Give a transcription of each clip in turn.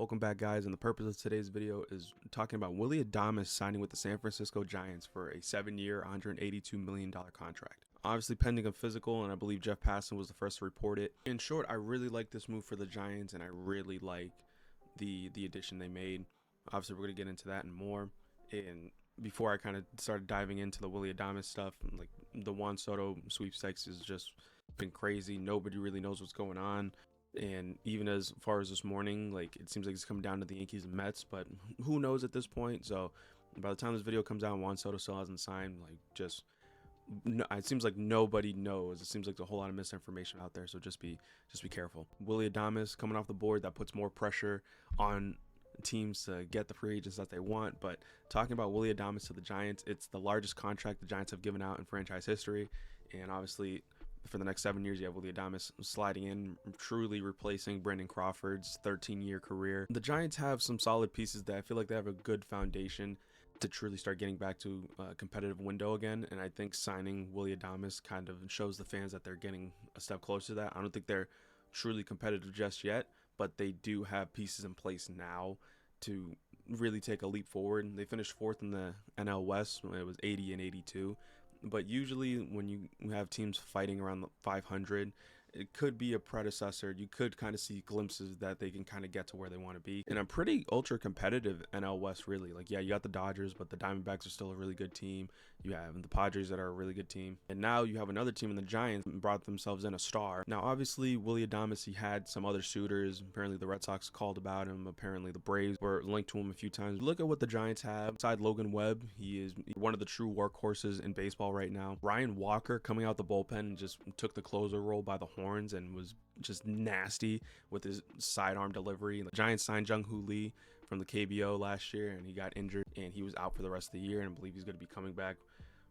Welcome back, guys, and the purpose of today's video is talking about Willy Adames signing with the San Francisco Giants for a 7-year, $182 million contract. Obviously pending a physical, and I believe Jeff Passan was the first to report it. In short, I really like this move for the Giants, and I really like the addition they made. Obviously, we're going to get into that and more. And before I kind of started diving into the Willy Adames stuff, like the Juan Soto sweepstakes has just been crazy. Nobody really knows what's going on. And even as far as this morning, like, it seems like it's coming down to the Yankees and Mets, but who knows at this point. So by the time this video comes out, Juan Soto still hasn't signed. Like, just it seems like nobody knows. It seems like there's a whole lot of misinformation out there, so just be careful. Willy Adames coming off the board, that puts more pressure on teams to get the free agents that they want. But talking about Willy Adames to the Giants, it's the largest contract the Giants have given out in franchise history, and obviously for the next 7 years, you have Willy Adames sliding in, truly replacing Brandon Crawford's 13-year career. The Giants have some solid pieces that I feel like they have a good foundation to truly start getting back to a competitive window again. And I think signing Willy Adames kind of shows the fans that they're getting a step closer to that. I don't think they're truly competitive just yet, but they do have pieces in place now to really take a leap forward. They finished fourth in the NL West when it was 80 and 82. But usually when you have teams fighting around the 500, it could be a predecessor. You could kind of see glimpses that they can kind of get to where they want to be. And a pretty ultra competitive NL West, really. Like, yeah, you got the Dodgers, but the Diamondbacks are still a really good team. You have the Padres that are a really good team. And now you have another team in the Giants brought themselves in a star. Now, obviously, Willy Adames, he had some other suitors. Apparently, the Red Sox called about him. Apparently, the Braves were linked to him a few times. Look at what the Giants have. Beside Logan Webb, he is one of the true workhorses in baseball right now. Ryan Walker coming out the bullpen and just took the closer role by the horns and was just nasty with his sidearm delivery. The Giants signed Jung-Hoo Lee from the KBO last year, and he got injured and he was out for the rest of the year, and I believe he's going to be coming back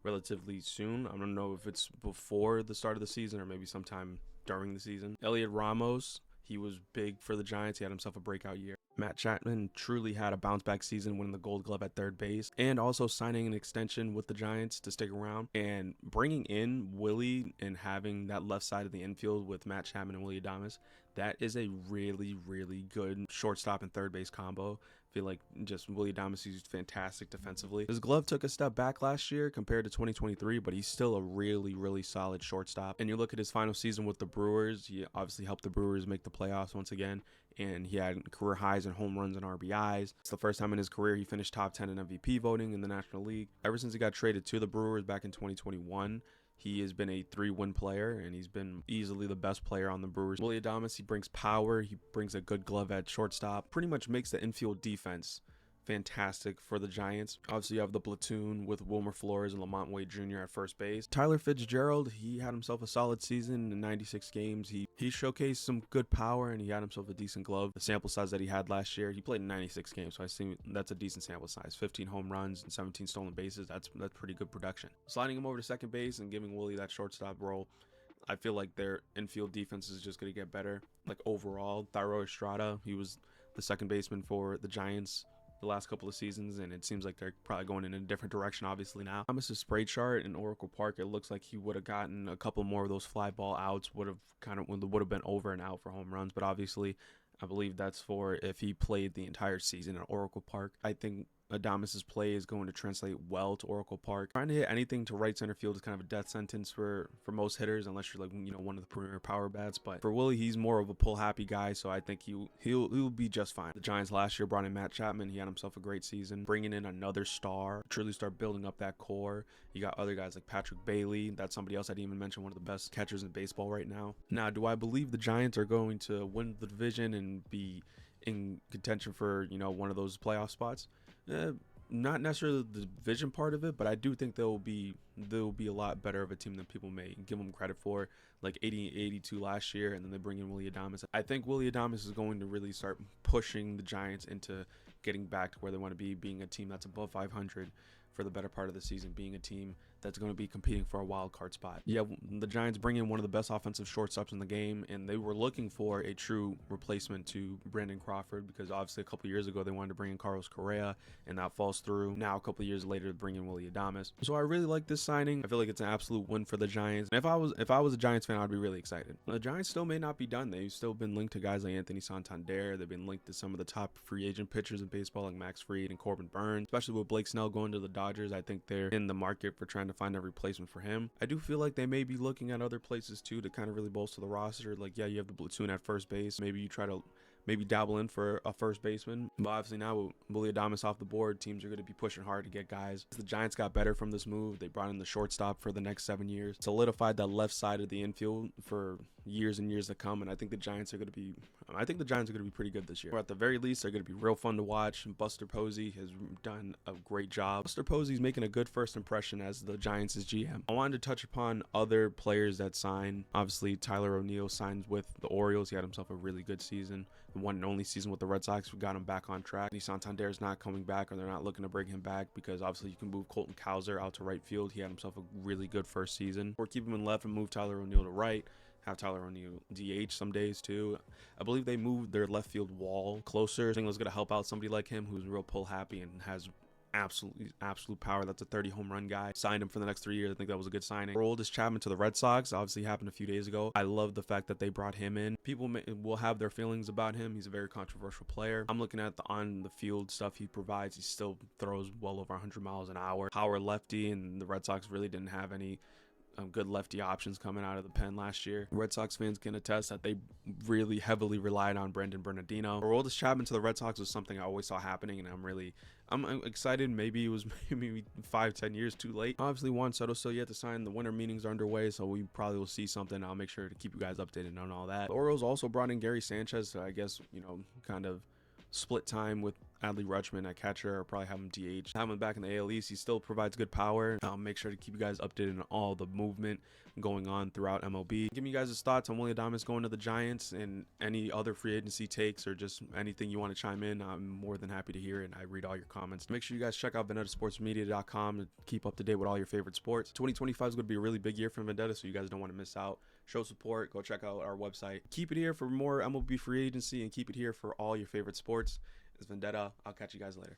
relatively soon. I don't know if it's before the start of the season or maybe sometime during the season. Elliot Ramos, he was big for the Giants. He had himself a breakout year. Matt Chapman truly had a bounce-back season, winning the Gold Glove at third base, and also signing an extension with the Giants to stick around. And bringing in Willy and having that left side of the infield with Matt Chapman and Willy Adames, that is a really, really good shortstop and third base combo. I feel like just Willy Adames, he's fantastic defensively. His glove took a step back last year compared to 2023, but he's still a really, really solid shortstop. And you look at his final season with the Brewers, he obviously helped the Brewers make the playoffs once again, and he had career highs in home runs and RBIs. It's the first time in his career he finished top 10 in MVP voting in the National League. Ever since he got traded to the Brewers back in 2021, he has been a 3-win player, and he's been easily the best player on the Brewers. Willy Adames, he brings power, he brings a good glove at shortstop, pretty much makes the infield defense fantastic for the Giants. Obviously, you have the platoon with Wilmer Flores and Lamont Wade Jr. at first base. Tyler Fitzgerald, he had himself a solid season in 96 games. He showcased some good power, and he had himself a decent glove. The sample size that he had last year, he played in 96 games, so I think that's a decent sample size. 15 home runs and 17 stolen bases, that's pretty good production. Sliding him over to second base and giving Willy that shortstop role, I feel like their infield defense is just going to get better. Like, overall, Thairo Estrada, he was the second baseman for the Giants the last couple of seasons, and it seems like they're probably going in a different direction obviously now. Thomas's spray chart in Oracle Park, it looks like he would have gotten a couple more of those fly ball outs, would have been over and out for home runs, but obviously I believe that's for if he played the entire season at Oracle Park. I think Adames's play is going to translate well to Oracle Park. Trying to hit anything to right center field is kind of a death sentence for most hitters, unless you're, like, one of the premier power bats. But for Willy, he's more of a pull happy guy, so I think he'll be just fine. The Giants last year brought in Matt Chapman. He had himself a great season, bringing in another star, truly start building up that core. You got other guys like Patrick Bailey. That's somebody else I didn't even mention, one of the best catchers in baseball right now. Now, do I believe the Giants are going to win the division and be in contention for one of those playoff spots? Not necessarily the division part of it, but I do think they'll be a lot better of a team than people may give them credit for. Like 80-82 last year, and then they bring in Willy Adames. I think Willy Adames is going to really start pushing the Giants into getting back to where they want to be, being a team that's above 500 for the better part of the season, being a team that's going to be competing for a wild card spot. Yeah, the Giants bring in one of the best offensive shortstops in the game, and they were looking for a true replacement to Brandon Crawford, because obviously a couple years ago they wanted to bring in Carlos Correa, and that falls through. Now a couple years later to bring in Willy Adames. So I really like this signing. I feel like it's an absolute win for the Giants. And if I was a Giants fan, I'd be really excited. The Giants still may not be done. They've still been linked to guys like Anthony Santander. They've been linked to some of the top free agent pitchers in baseball like Max Fried and Corbin Burns. Especially with Blake Snell going to the Dodgers, I think they're in the market for trying to find a replacement for him. I do feel like they may be looking at other places too to kind of really bolster the roster. Like, yeah, you have the platoon at first base. Maybe you try to dabble in for a first baseman. But obviously now with Willy Adames off the board, teams are going to be pushing hard to get guys. The Giants got better from this move. They brought in the shortstop for the next 7 years, solidified that left side of the infield for years and years to come. And I think the Giants are going to be pretty good this year. Or at the very least, they're going to be real fun to watch. Buster Posey has done a great job. Buster Posey's making a good first impression as the Giants' GM. I wanted to touch upon other players that signed. Obviously, Tyler O'Neill signed with the Orioles. He had himself a really good season. The one and only season with the Red Sox. We got him back on track. Santander is not coming back, or they're not looking to bring him back, because obviously you can move Colton Cowser out to right field. He had himself a really good first season. Or keep him in left and move Tyler O'Neill to right. Have Tyler O'Neill DH some days too. I believe they moved their left field wall closer. I think it was going to help out somebody like him who's real pull happy and has absolute power. That's a 30 home run guy. Signed him for the next 3 years. I think that was a good signing. Aroldis Chapman to the Red Sox obviously happened a few days ago. I love the fact that they brought him in. People will have their feelings about him. He's a very controversial player. I'm looking at the on the field stuff he provides. He still throws well over 100 miles an hour. Power lefty, and the Red Sox really didn't have any good lefty options coming out of the pen last year. Red Sox fans can attest that they really heavily relied on Brandon Bernardino. Aroldis Chapman to the Red Sox was something I always saw happening, and I'm excited. Maybe it was maybe 5-10 years too late. Obviously, Juan Soto's still yet to sign. The winter meetings are underway, so we probably will see something. I'll make sure to keep you guys updated on all that. The Orioles also brought in Gary Sanchez, so I guess, kind of split time with Adley Rutschman at catcher, or probably have him DH. Have him back in the AL East. He still provides good power. I'll make sure to keep you guys updated on all the movement going on throughout MLB. Give me you guys his thoughts on Willy Adames going to the Giants, and any other free agency takes, or just anything you want to chime in. I'm more than happy to hear it, and I read all your comments. Make sure you guys check out VendettaSportsMedia.com to keep up to date with all your favorite sports. 2025 is going to be a really big year for Vendetta, so you guys don't want to miss out. Show support. Go check out our website. Keep it here for more MLB free agency, and keep it here for all your favorite sports. It's Vendetta. I'll catch you guys later.